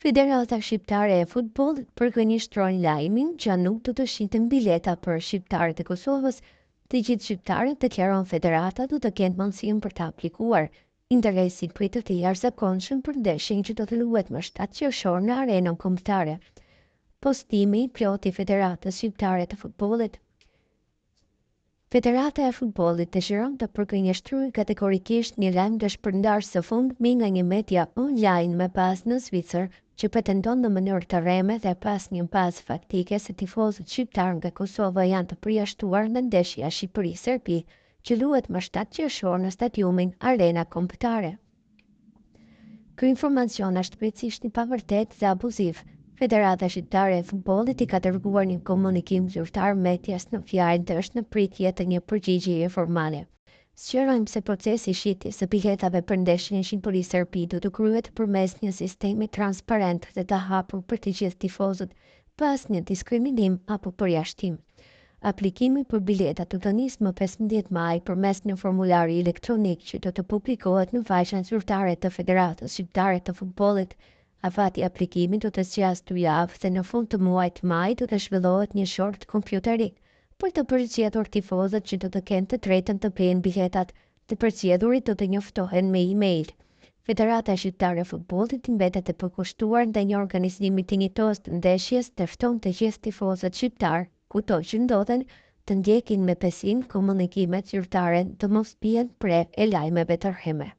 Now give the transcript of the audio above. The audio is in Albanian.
Federata Shqiptare e Futbollit përgënjështroi lajmin që nuk do të shiten bileta për shqiptarët e Kosovës. Të gjithë shqiptarët, deklaron Federata, do të kenë mundësinë për të aplikuar interesin për të jashtëzakonshëm për ndeshjen që do të luhet më 7 qershor në arenën kombëtare. Postimi i plotë i Federatës Shqiptare të Futbollit. Federata e Futbollit dëshiron të përgënjështrojë kategorikisht një lajm dëshpërndarës së fundmi nga një media online më pas në Zvicër, që pretendon në mënyrë të rreme dhe pas një bazë faktike se tifozët shqiptar nga Kosova janë të përjashtuar në ndeshja Shqipëri-Serbi, që luhet më 7 qershor në stadiumin Arena Kombëtare. Ky informacion është krejtësisht i pavërtetë dhe abuziv. Federata Shqiptare e Futbollit i ka dërguar një komunikim zyrtar medias në fjalë dhe është në pritje të një përgjigjjeje formale. Sqarojmë se procesi shitjes së biletave për ndeshjen Shqipëri-Serbi do të kryhet përmes një sistemi transparent dhe të hapur për të gjithë tifozët, pa asnjë diskriminim apo përjashtim. Aplikimi për bileta do të nisë më 15 maj përmes një formulari elektronik që do të publikohet në faqen zyrtare të Federatës Shqiptare të Futbollit. Afati i aplikimit do të zgjasë 2 javë dhe në fund të muajit maj do të zhvillohet një short kompjuterik për të përcjellur tifozët që do të kenë të drejtën të blejnë biletat. Të përcjellurit do të njoftohen me email. Federata Shqiptare e Futbollit mbetet e përkushtuar ndaj një organizimi dinjitos të ndeshjes dhe fton të gjithë tifozët shqiptar, kudo që ndodhen, të ndjekin me besim komunikimet zyrtare të mos bien pre e lajmeve tërheme.